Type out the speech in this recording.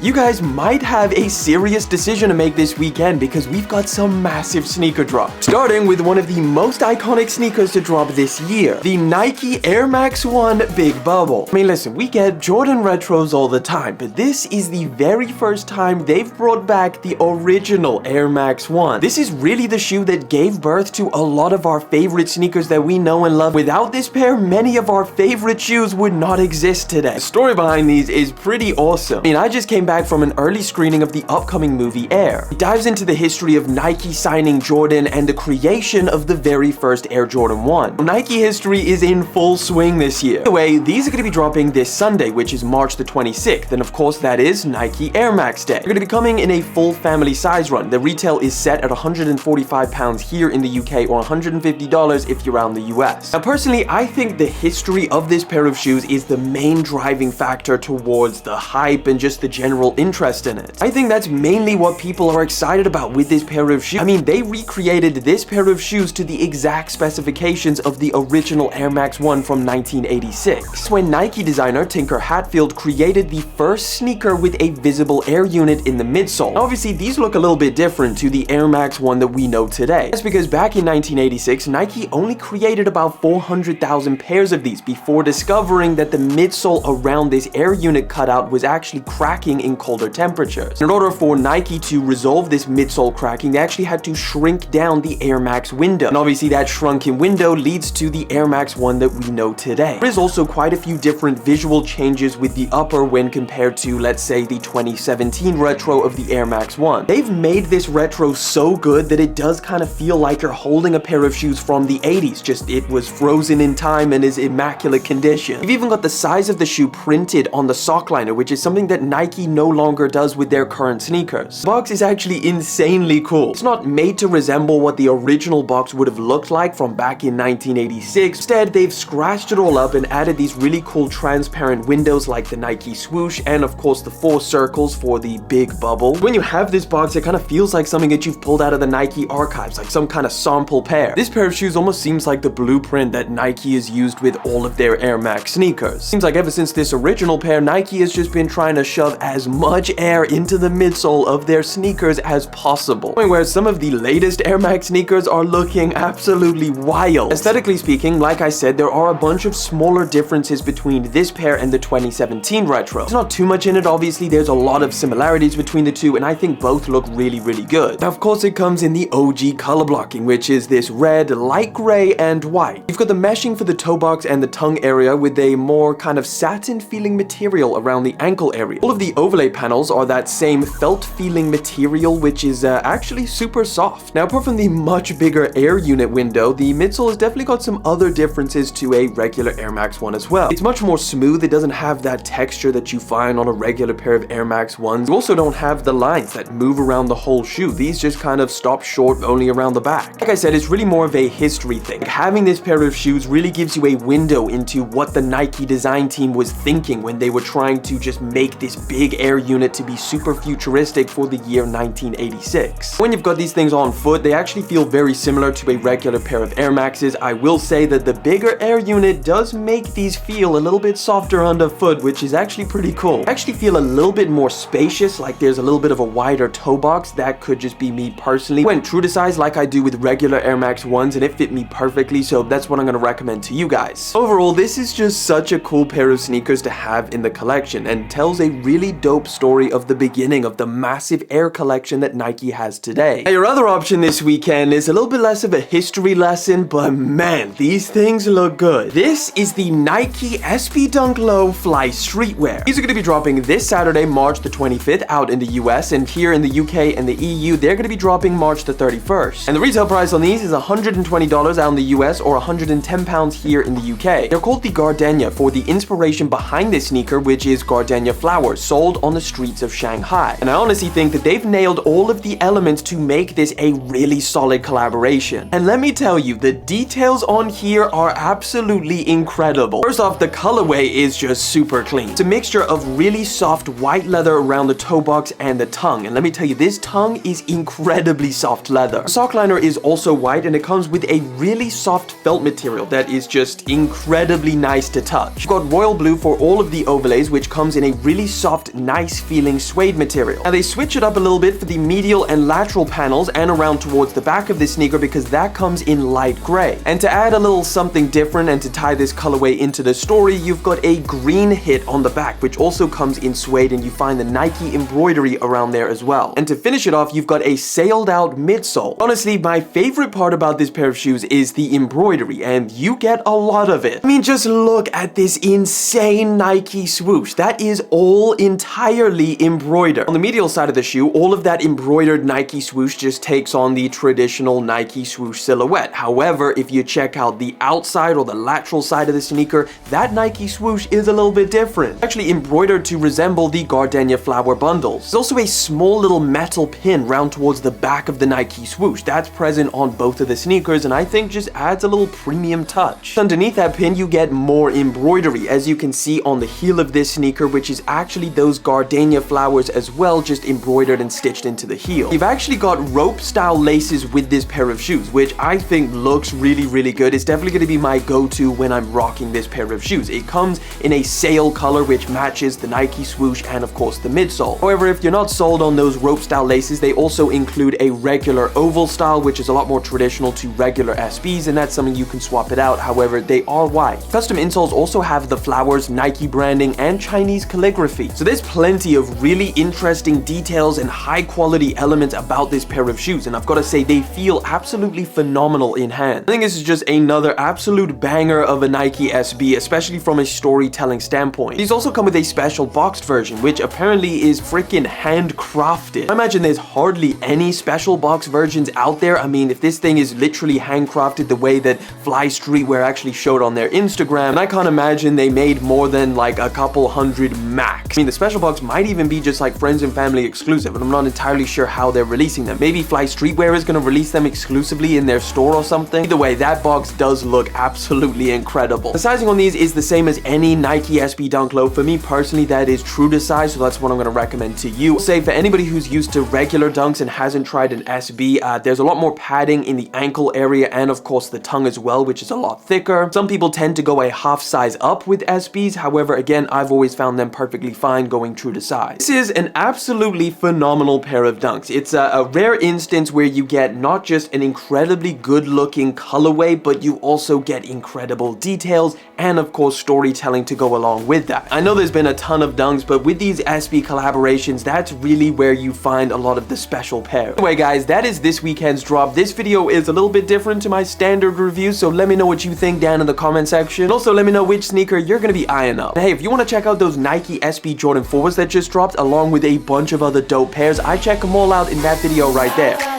You guys might have a serious decision to make this weekend because we've got some massive sneaker drops. Starting with one of the most iconic sneakers to drop this year, the Nike Air Max 1 Big Bubble. I mean, listen, we get Jordan retros all the time, but this is the very first time they've brought back the original Air Max 1. This is really the shoe that gave birth to a lot of our favorite sneakers that we know and love. Without this pair, many of our favorite shoes would not exist today. The story behind these is pretty awesome. I mean, I just came back from an early screening of the upcoming movie Air. It dives into the history of Nike signing Jordan and the creation of the very first Air Jordan 1. Nike history is in full swing this year. Anyway, these are going to be dropping this Sunday, which is March the 26th, and of course that is Nike Air Max Day. They're going to be coming in a full family size run. The retail is set at £145 here in the UK or $150 if you're around the US. Now personally, I think the history of this pair of shoes is the main driving factor towards the hype and just the general interest in it. I think that's mainly what people are excited about with this pair of shoes. I mean, they recreated this pair of shoes to the exact specifications of the original Air Max 1 from 1986, when Nike designer Tinker Hatfield created the first sneaker with a visible air unit in the midsole. Now, obviously, these look a little bit different to the Air Max 1 that we know today. That's because back in 1986, Nike only created about 400,000 pairs of these before discovering that the midsole around this air unit cutout was actually cracking in colder temperatures. In order for Nike to resolve this midsole cracking, they actually had to shrink down the Air Max window. And obviously that shrunken window leads to the Air Max 1 that we know today. There is also quite a few different visual changes with the upper when compared to, let's say, the 2017 retro of the Air Max 1. They've made this retro so good that it does kind of feel like you're holding a pair of shoes from the 80s, just it was frozen in time and is immaculate condition. You've even got the size of the shoe printed on the sock liner, which is something that Nike no longer does with their current sneakers. The box is actually insanely cool. It's not made to resemble what the original box would have looked like from back in 1986. Instead, they've scratched it all up and added these really cool transparent windows like the Nike Swoosh and of course the 4 circles for the Big Bubble. When you have this box, it kind of feels like something that you've pulled out of the Nike archives, like some kind of sample pair. This pair of shoes almost seems like the blueprint that Nike has used with all of their Air Max sneakers. Seems like ever since this original pair, Nike has just been trying to shove as much air into the midsole of their sneakers as possible. Where some of the latest Air Max sneakers are looking absolutely wild. Aesthetically speaking, like I said, there are a bunch of smaller differences between this pair and the 2017 retro. There's not too much in it, obviously. There's a lot of similarities between the two, and I think both look really, really good. Now, of course, it comes in the OG color blocking, which is this red, light gray, and white. You've got the meshing for the toe box and the tongue area with a more kind of satin feeling material around the ankle area. All of the overlay panels are that same felt feeling material, which is actually super soft. Now, apart from the much bigger air unit window, the midsole has definitely got some other differences to a regular Air Max 1 as well. It's much more smooth. It doesn't have that texture that you find on a regular pair of Air Max 1s. You also don't have the lines that move around the whole shoe. These just kind of stop short only around the back. Like I said, it's really more of a history thing. Having this pair of shoes really gives you a window into what the Nike design team was thinking when they were trying to just make this big air unit to be super futuristic for the year 1986. When you've got these things on foot, they actually feel very similar to a regular pair of Air Maxes. I will say that the bigger air unit does make these feel a little bit softer underfoot, which is actually pretty cool. I actually feel a little bit more spacious, like there's a little bit of a wider toe box. That could just be me personally. Went true to size like I do with regular Air Max 1s, and it fit me perfectly, so that's what I'm going to recommend to you guys. Overall, this is just such a cool pair of sneakers to have in the collection and tells a really dope story of the beginning of the massive Air collection that Nike has today. Now, your other option this weekend is a little bit less of a history lesson, but man, these things look good. This is the Nike SB Dunk Low Fly Streetwear. These are going to be dropping this Saturday, March the 25th out in the US, and here in the UK and the EU, they're going to be dropping March the 31st. And the retail price on these is $120 out in the US or £110 here in the UK. They're called the Gardenia for the inspiration behind this sneaker, which is gardenia flowers sold on the streets of Shanghai. And I honestly think that they've nailed all of the elements to make this a really solid collaboration. And let me tell you, the details on here are absolutely incredible. First off, the colorway is just super clean. It's a mixture of really soft white leather around the toe box and the tongue. And let me tell you, this tongue is incredibly soft leather. The sock liner is also white, and it comes with a really soft felt material that is just incredibly nice to touch. You've got royal blue for all of the overlays, which comes in a really soft, nice nice feeling suede material. Now they switch it up a little bit for the medial and lateral panels and around towards the back of the sneaker because that comes in light gray. And to add a little something different and to tie this colorway into the story, you've got a green hit on the back, which also comes in suede, and you find the Nike embroidery around there as well. And to finish it off, you've got a sailed out midsole. Honestly, my favorite part about this pair of shoes is the embroidery, and you get a lot of it. I mean, just look at this insane Nike swoosh. That is all entirely embroidered. On the medial side of the shoe, all of that embroidered Nike swoosh just takes on the traditional Nike swoosh silhouette. However, if you check out the outside or the lateral side of the sneaker, that Nike swoosh is a little bit different. Actually embroidered to resemble the gardenia flower bundles. There's also a small little metal pin round towards the back of the Nike swoosh. That's present on both of the sneakers and I think just adds a little premium touch. Underneath that pin, you get more embroidery, as you can see on the heel of this sneaker, which is actually those gardenia flowers as well, just embroidered and stitched into the heel. You've actually got rope style laces with this pair of shoes, which I think looks really good. It's definitely going to be my go-to when I'm rocking this pair of shoes. It comes in a sail color which matches the Nike swoosh and of course the midsole. However, if you're not sold on those rope style laces, they also include a regular oval style, which is a lot more traditional to regular SBs, and that's something you can swap it out. However, they are wide. Custom insoles also have the flowers, Nike branding, and Chinese calligraphy. So there's plenty of really interesting details and high quality elements about this pair of shoes, and I've got to say they feel absolutely phenomenal in hand. I think this is just another absolute banger of a Nike SB, especially from a storytelling standpoint. These also come with a special boxed version, which apparently is freaking handcrafted. I imagine there's hardly any special box versions out there. I mean, if this thing is literally handcrafted the way that Fly Streetwear actually showed on their Instagram, and I can't imagine they made more than like a couple hundred max. I mean, the special box might even be just like friends and family exclusive, and I'm not entirely sure how they're releasing them. Maybe Fly Streetwear is going to release them exclusively in their store or something. Either way, that box does look absolutely incredible. The sizing on these is the same as any Nike SB Dunk Low. For me personally, that is true to size, so that's what I'm going to recommend to you. I'll say for anybody who's used to regular dunks and hasn't tried an SB, there's a lot more padding in the ankle area and of course the tongue as well, which is a lot thicker. Some people tend to go a half size up with SBs. However, again, I've always found them perfectly fine going true to size. This is an absolutely phenomenal pair of dunks. It's a rare instance where you get not just an incredibly good looking colorway, but you also get incredible details and of course storytelling to go along with that. I know there's been a ton of dunks, but with these SB collaborations, that's really where you find a lot of the special pair. Anyway guys, that is this weekend's drop. This video is a little bit different to my standard review, so let me know what you think down in the comment section. And also let me know which sneaker you're going to be eyeing up. And hey, if you want to check out those Nike SB Jordan 4s that just dropped along with a bunch of other dope pairs, I check them all out in that video right there.